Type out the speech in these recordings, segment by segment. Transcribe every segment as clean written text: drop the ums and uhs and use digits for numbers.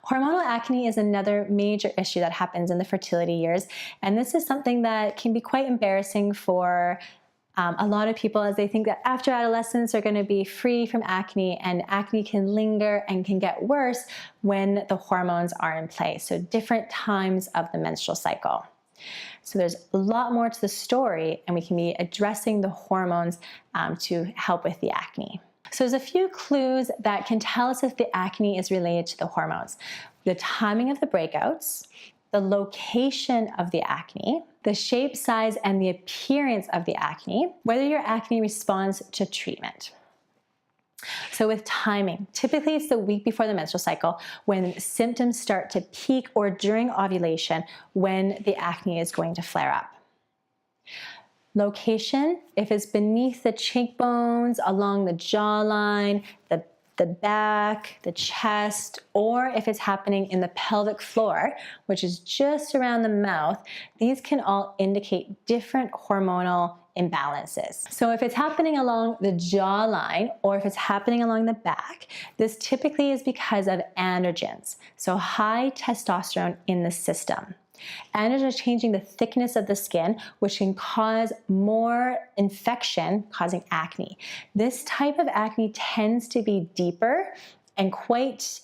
Hormonal acne is another major issue that happens in the fertility years, and this is something that can be quite embarrassing for a lot of people, as they think that after adolescence they're going to be free from acne, and acne can linger and can get worse when the hormones are in place, so different times of the menstrual cycle. So there's a lot more to the story, and we can be addressing the hormones to help with the acne. So there's a few clues that can tell us if the acne is related to the hormones. The timing of the breakouts, the location of the acne, the shape, size, and the appearance of the acne, whether your acne responds to treatment. So with timing, typically it's the week before the menstrual cycle when symptoms start to peak, or during ovulation when the acne is going to flare up. Location, if it's beneath the cheekbones, along the jawline, the back, the chest, or if it's happening in the pelvic floor, which is just around the mouth, these can all indicate different hormonal imbalances. So if it's happening along the jawline, or if it's happening along the back, this typically is because of androgens, so high testosterone in the system. Androgens are changing the thickness of the skin, which can cause more infection, causing acne. This type of acne tends to be deeper and quite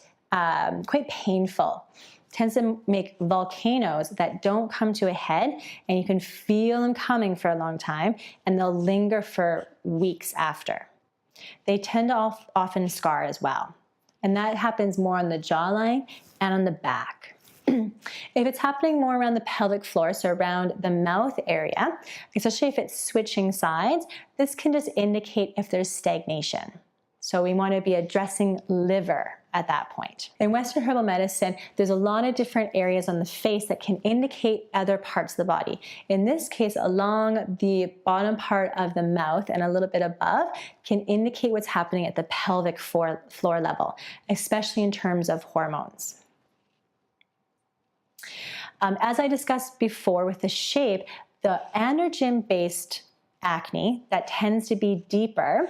painful. Tends to make volcanoes that don't come to a head, and you can feel them coming for a long time, and they'll linger for weeks after. They tend to often scar as well, and that happens more on the jawline and on the back. If it's happening more around the pelvic floor, so around the mouth area, especially if it's switching sides, this can just indicate if there's stagnation. So we want to be addressing liver at that point. In Western herbal medicine, there's a lot of different areas on the face that can indicate other parts of the body. In this case, along the bottom part of the mouth and a little bit above can indicate what's happening at the pelvic floor level, especially in terms of hormones. As I discussed before with the shape, the androgen-based acne that tends to be deeper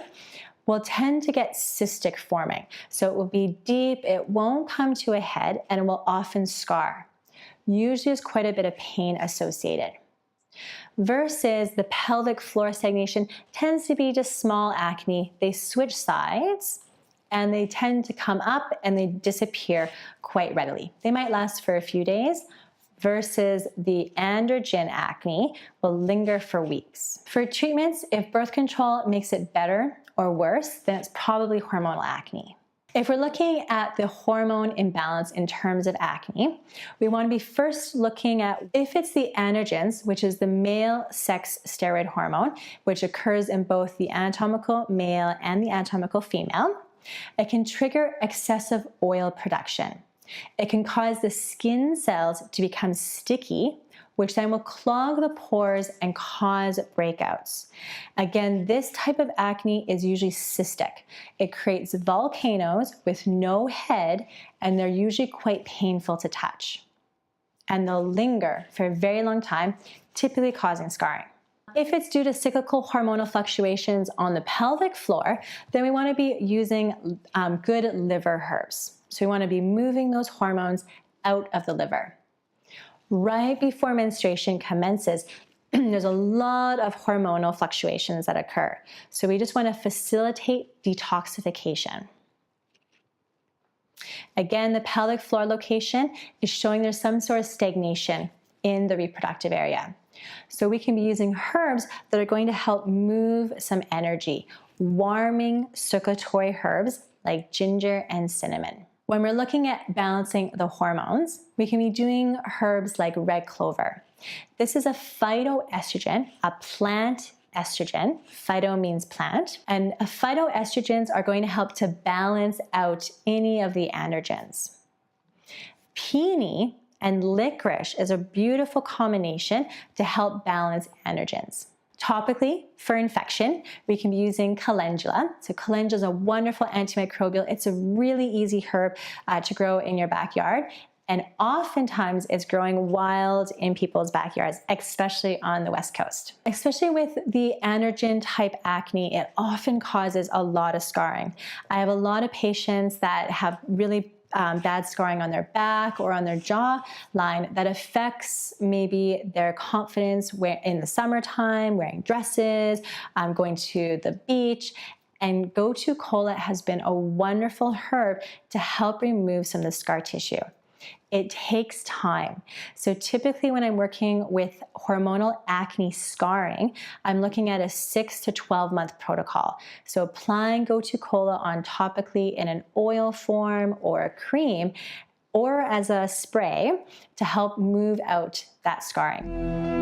will tend to get cystic forming. So it will be deep, it won't come to a head, and it will often scar. Usually there's quite a bit of pain associated. Versus the pelvic floor stagnation tends to be just small acne. They switch sides, and they tend to come up and they disappear quite readily. They might last for a few days, versus the androgen acne will linger for weeks. For treatments, if birth control makes it better or worse, then it's probably hormonal acne. If we're looking at the hormone imbalance in terms of acne, we want to be first looking at if it's the androgens, which is the male sex steroid hormone, which occurs in both the anatomical male and the anatomical female. It can trigger excessive oil production. It can cause the skin cells to become sticky, which then will clog the pores and cause breakouts. Again, this type of acne is usually cystic. It creates volcanoes with no head, and they're usually quite painful to touch. And they'll linger for a very long time, typically causing scarring. If it's due to cyclical hormonal fluctuations on the pelvic floor, then we want to be using good liver herbs. So we want to be moving those hormones out of the liver. Right before menstruation commences, there's a lot of hormonal fluctuations that occur. So we just want to facilitate detoxification. Again, the pelvic floor location is showing there's some sort of stagnation in the reproductive area. So we can be using herbs that are going to help move some energy, warming circulatory herbs like ginger and cinnamon. When we're looking at balancing the hormones, we can be doing herbs like red clover. This is a phytoestrogen, a plant estrogen. Phyto means plant. And phytoestrogens are going to help to balance out any of the androgens. Peony and licorice is a beautiful combination to help balance androgens. Topically, for infection, we can be using calendula. So calendula is a wonderful antimicrobial. It's a really easy herb to grow in your backyard. And oftentimes it's growing wild in people's backyards, especially on the West Coast. Especially with the androgen type acne, it often causes a lot of scarring. I have a lot of patients that have really bad scarring on their back or on their jawline that affects maybe their confidence in the summertime, wearing dresses, going to the beach. And gotu kola has been a wonderful herb to help remove some of the scar tissue. It takes time. So typically when I'm working with hormonal acne scarring, I'm looking at a 6 to 12 month protocol. So applying gotu kola on topically in an oil form or a cream or as a spray to help move out that scarring.